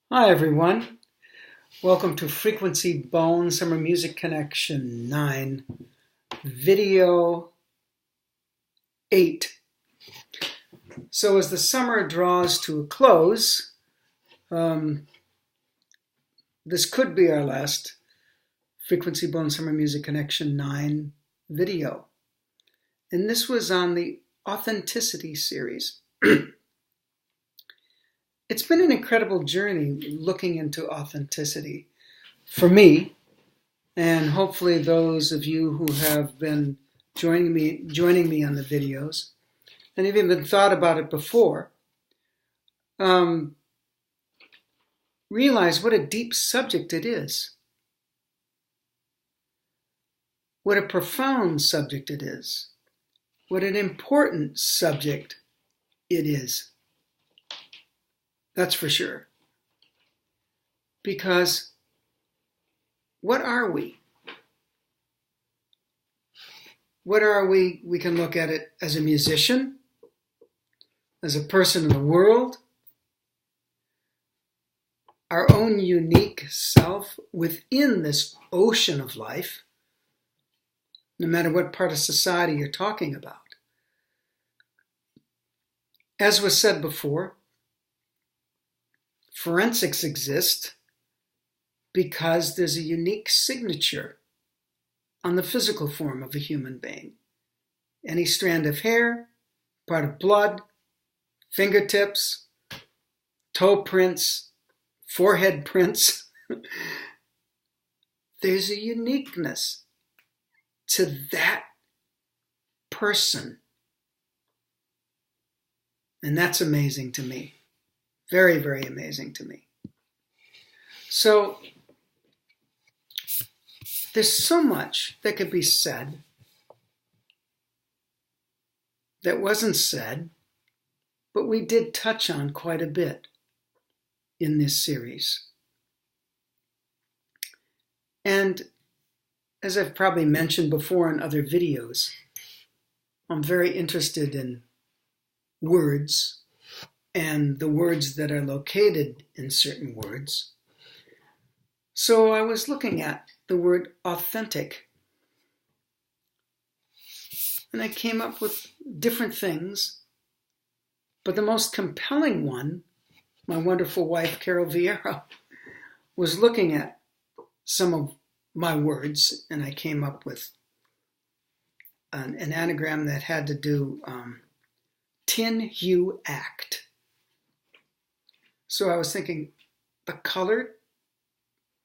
Hi everyone, welcome to Frequency Bone Summer Music Connection 9, Video 8. So as the summer draws to a close, this could be our last Frequency Bone Summer Music Connection 9 video. And this was on the Authenticity series. It's been an incredible journey looking into authenticity for me, and hopefully those of you who have been joining me on the videos and have even thought about it before, realize what a deep subject it is, what a profound subject it is, what an important subject it is. That's for sure. Because what are we? What are we? We can look at it as a musician, as a person in the world, our own unique self within this ocean of life, no matter what part of society you're talking about. As was said before, forensics exist because there's a unique signature on the physical form of a human being. Any strand of hair, part of blood, fingertips, toe prints, forehead prints. There's a uniqueness to that person. And that's amazing to me. Very, very amazing to me. So there's so much that could be said that wasn't said, but we did touch on quite a bit in this series. And as I've probably mentioned before in other videos, I'm very interested in words and the words that are located in certain words. So I was looking at the word authentic, and I came up with different things, but the most compelling one, my wonderful wife, Carol Vieira, was looking at some of my words, and I came up with an anagram that had to do tin, hue, act. So I was thinking, the color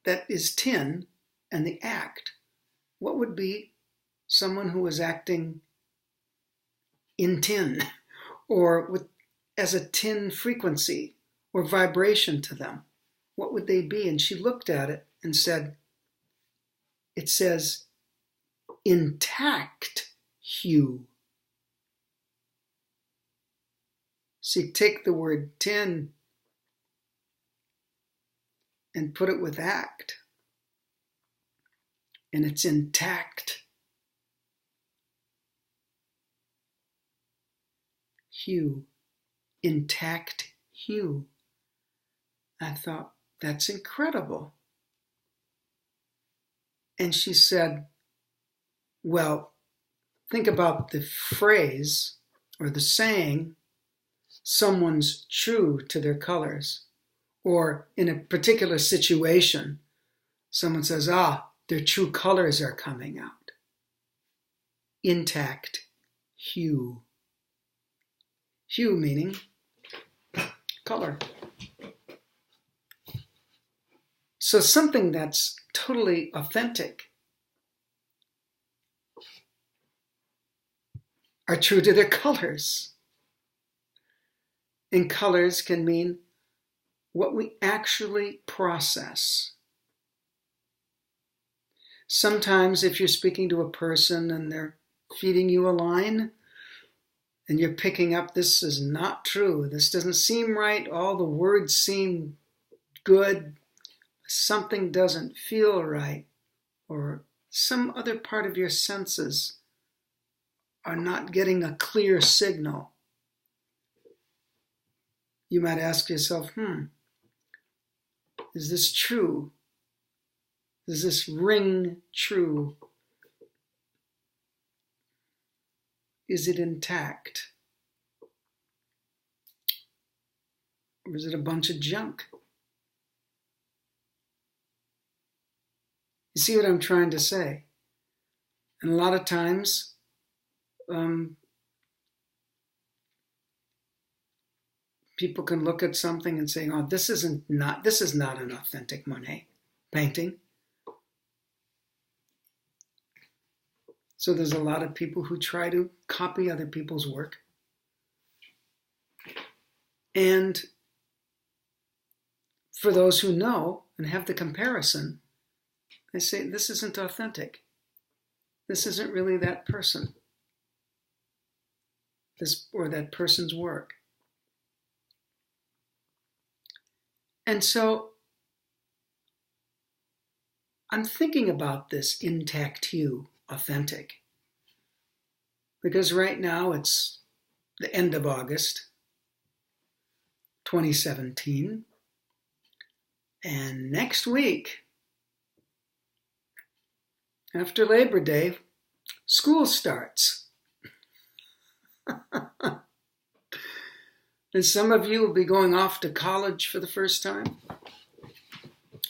that is tin and the act, what would be someone who was acting in tin or as a tin frequency or vibration to them? What would they be? And she looked at it and said, it says intact hue. See, take the word tin and put it with act, and it's intact hue, intact hue. I thought, that's incredible. And she said, well, think about the phrase or the saying, someone's true to their colors. Or in a particular situation, someone says, their true colors are coming out. Intact hue. Hue meaning color. So something that's totally authentic are true to their colors. And colors can mean what we actually process. Sometimes if you're speaking to a person and they're feeding you a line and you're picking up, this is not true, this doesn't seem right, all the words seem good, something doesn't feel right, or some other part of your senses are not getting a clear signal. You might ask yourself, Is this true? Does this ring true? Is it intact? Or is it a bunch of junk? You see what I'm trying to say? And a lot of times, people can look at something and say, "Oh, this is not an authentic Monet painting." So there's a lot of people who try to copy other people's work. And for those who know and have the comparison, they say, this isn't authentic. This isn't really that person. Or that person's work. And so I'm thinking about this intact hue, authentic. Because right now it's the end of August 2017. And next week, after Labor Day, school starts. And some of you will be going off to college for the first time.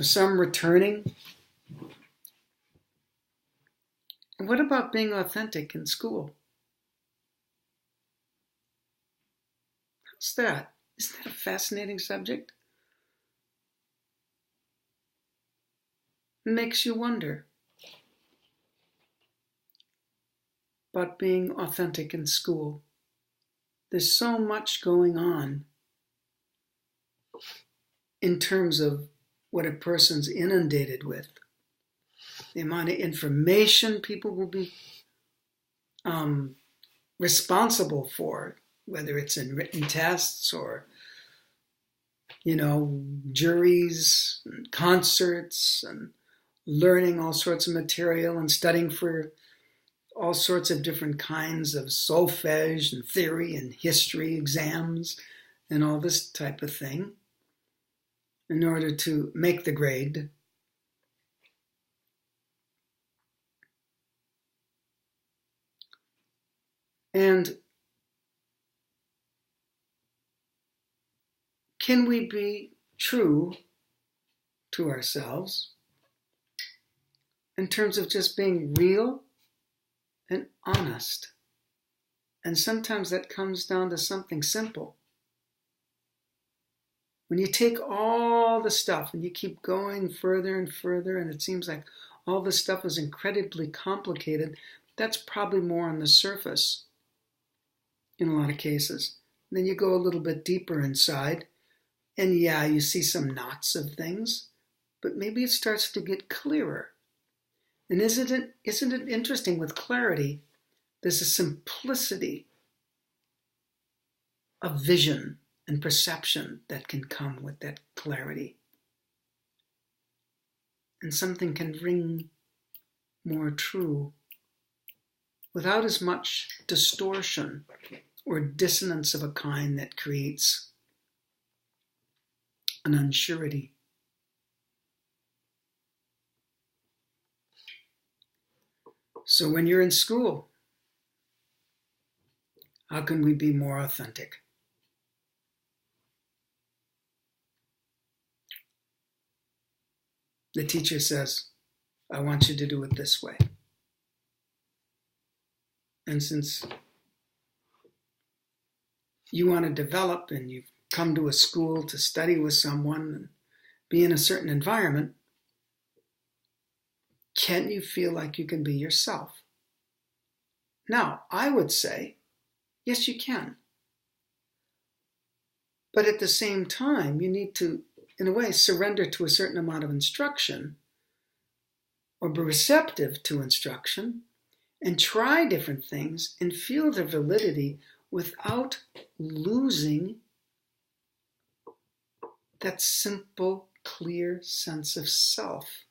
Some returning. And what about being authentic in school? How's that? Isn't that a fascinating subject? It makes you wonder about being authentic in school. There's so much going on in terms of what a person's inundated with. The amount of information people will be responsible for, whether it's in written tests or, juries, and concerts, and learning all sorts of material and studying for all sorts of different kinds of solfege and theory and history exams and all this type of thing in order to make the grade. And can we be true to ourselves in terms of just being real and honest? And sometimes that comes down to something simple. When you take all the stuff and you keep going further and further, and it seems like all the stuff is incredibly complicated, that's probably more on the surface in a lot of cases. And then you go a little bit deeper inside, and yeah, you see some knots of things, but maybe it starts to get clearer. And isn't it interesting with clarity, there's a simplicity of vision and perception that can come with that clarity. And something can ring more true without as much distortion or dissonance of a kind that creates an unsurety. So when you're in school, how can we be more authentic? The teacher says, I want you to do it this way. And since you want to develop and you've come to a school to study with someone and be in a certain environment, can you feel like you can be yourself? Now, I would say, yes, you can. But at the same time, you need to, in a way, surrender to a certain amount of instruction or be receptive to instruction and try different things and feel their validity without losing that simple, clear sense of self.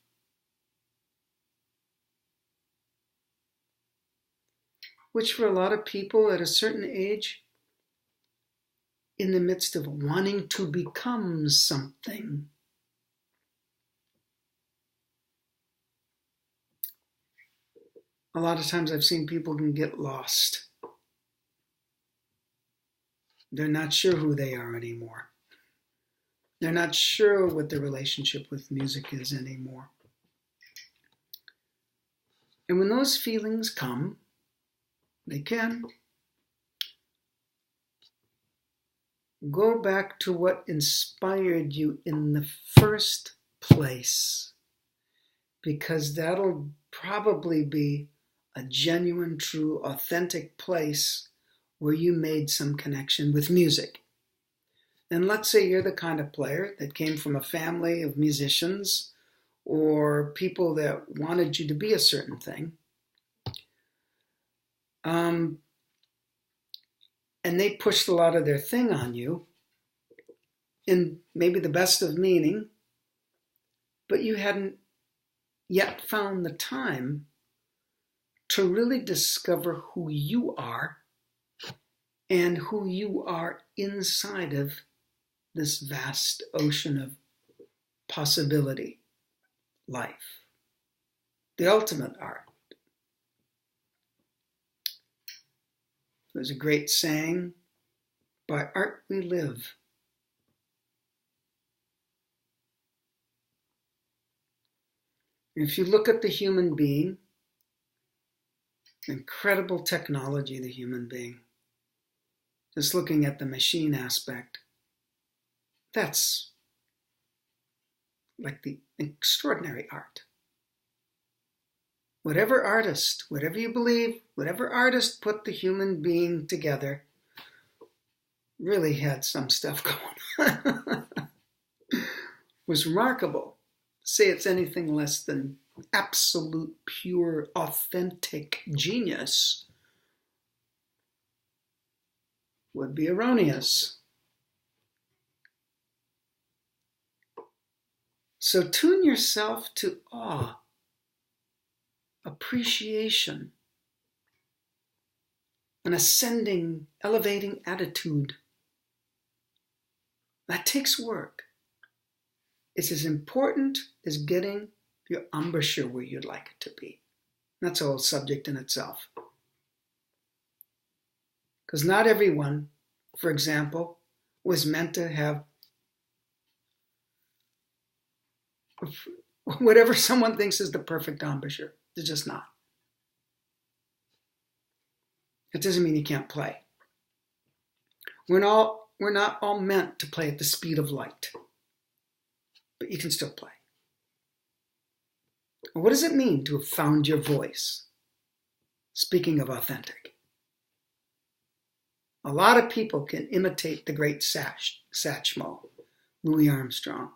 Which for a lot of people at a certain age, in the midst of wanting to become something, A lot of times I've seen people can get lost. They're not sure who they are anymore. They're not sure what their relationship with music is anymore. And when those feelings come, they can, go back to what inspired you in the first place, because that'll probably be a genuine, true, authentic place where you made some connection with music. And let's say you're the kind of player that came from a family of musicians or people that wanted you to be a certain thing. And they pushed a lot of their thing on you in maybe the best of meaning, but you hadn't yet found the time to really discover who you are and who you are inside of this vast ocean of possibility, life, the ultimate art. There's a great saying, by art we live. If you look at the human being, incredible technology, the human being, just looking at the machine aspect, that's like the extraordinary art. Whatever artist, whatever you believe, whatever artist put the human being together really had some stuff going on. It was remarkable. Say it's anything less than absolute, pure, authentic genius would be erroneous. So tune yourself to awe, appreciation, an ascending, elevating attitude. That takes work. It's as important as getting your embouchure where you'd like it to be. That's a whole subject in itself. Because not everyone, for example, was meant to have whatever someone thinks is the perfect embouchure. They're just not. It doesn't mean you can't play. We're not all meant to play at the speed of light, but you can still play. What does it mean to have found your voice? Speaking of authentic, a lot of people can imitate the great Satchmo, Louis Armstrong.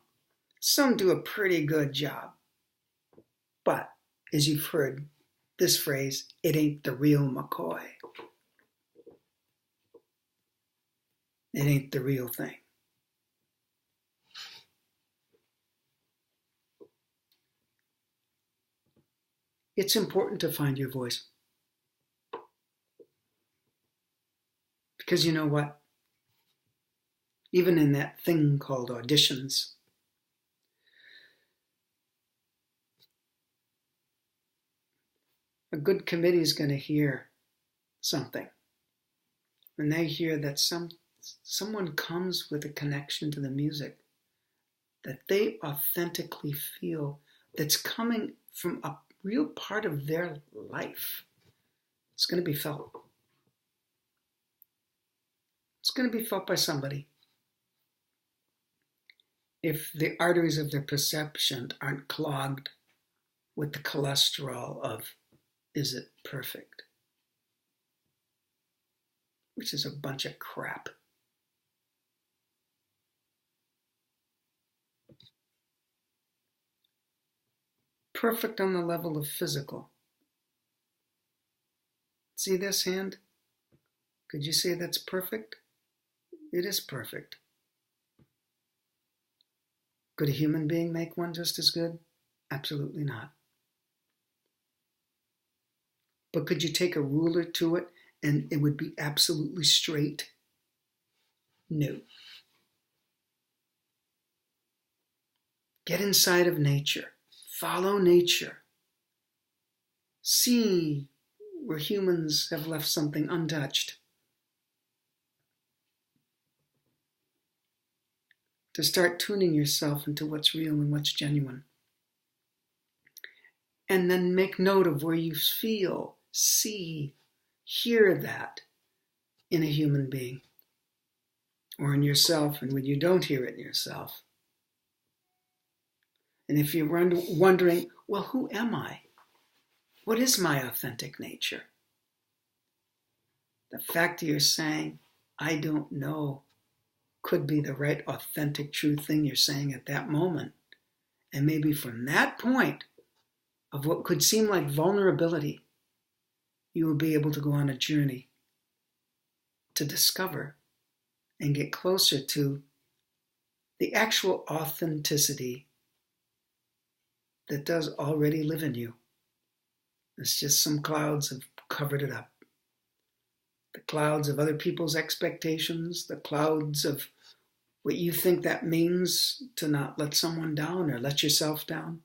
Some do a pretty good job, but as you've heard this phrase, it ain't the real McCoy. It ain't the real thing. It's important to find your voice. Because you know what? Even in that thing called auditions, a good committee is going to hear something. When they hear that someone comes with a connection to the music that they authentically feel that's coming from a real part of their life, it's going to be felt. It's going to be felt by somebody. If the arteries of their perception aren't clogged with the cholesterol of, is it perfect? Which is a bunch of crap. Perfect on the level of physical. See this hand? Could you say that's perfect? It is perfect. Could a human being make one just as good? Absolutely not. But could you take a ruler to it and it would be absolutely straight? No. Get inside of nature. Follow nature. see where humans have left something untouched. To start tuning yourself into what's real and what's genuine. And then make note of where you feel, see, hear that in a human being or in yourself, and when you don't hear it in yourself. And if you're wondering, well, who am I? What is my authentic nature? The fact that you're saying, I don't know, could be the right, authentic, true thing you're saying at that moment. And maybe from that point of what could seem like vulnerability, you will be able to go on a journey to discover and get closer to the actual authenticity that does already live in you. It's just some clouds have covered it up. The clouds of other people's expectations, the clouds of what you think that means to not let someone down or let yourself down,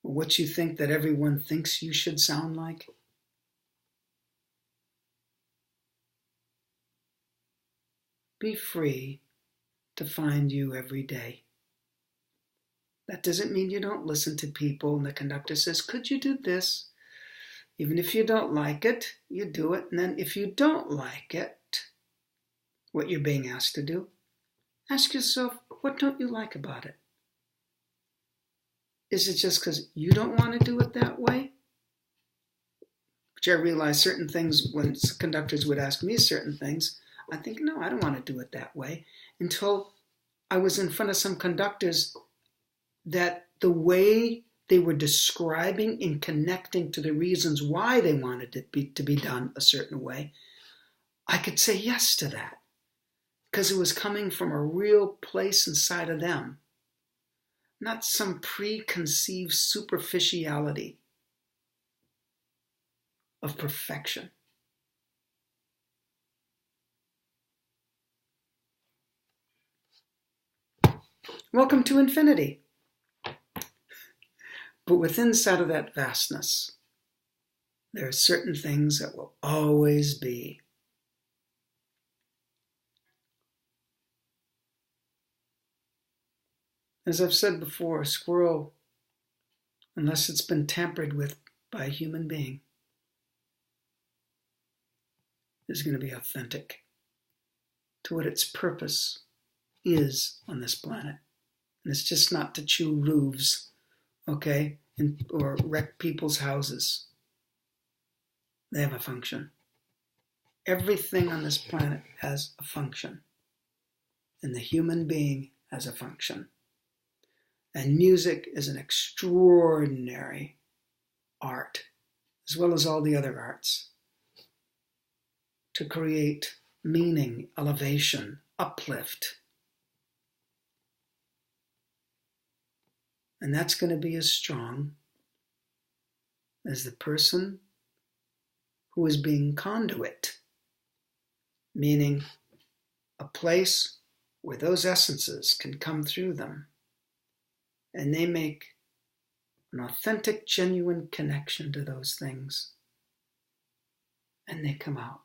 or what you think that everyone thinks you should sound like. Be free to find you every day. That doesn't mean you don't listen to people and the conductor says, could you do this? Even if you don't like it, you do it. And then if you don't like it, what you're being asked to do, ask yourself, what don't you like about it? Is it just because you don't want to do it that way? Which I realize certain things, when conductors would ask me certain things, I think, no, I don't want to do it that way. Until I was in front of some conductors that the way they were describing and connecting to the reasons why they wanted it to be done a certain way, I could say yes to that. Because it was coming from a real place inside of them. Not some preconceived superficiality of perfection. Welcome to infinity. But within inside of that vastness, there are certain things that will always be. As I've said before, a squirrel, unless it's been tampered with by a human being, is going to be authentic to what its purpose is on this planet. And it's just not to chew roofs, okay, or wreck people's houses. They have a function. Everything on this planet has a function. And the human being has a function. And music is an extraordinary art, as well as all the other arts, to create meaning, elevation, uplift. And that's going to be as strong as the person who is being conduit, meaning a place where those essences can come through them and they make an authentic, genuine connection to those things, and they come out.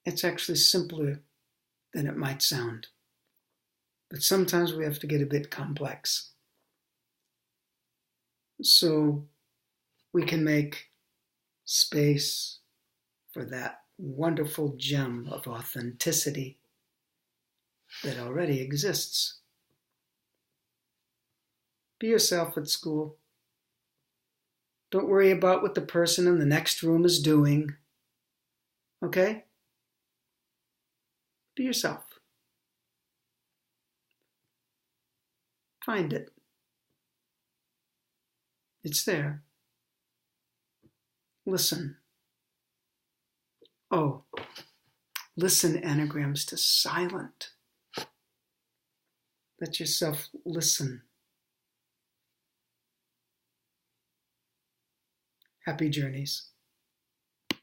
It's actually simpler than it might sound. But sometimes we have to get a bit complex. So we can make space for that wonderful gem of authenticity that already exists. Be yourself at school. Don't worry about what the person in the next room is doing. Okay? Be yourself. Find it. It's there. Listen. Oh, listen anagrams to silent. Let yourself listen. Happy journeys.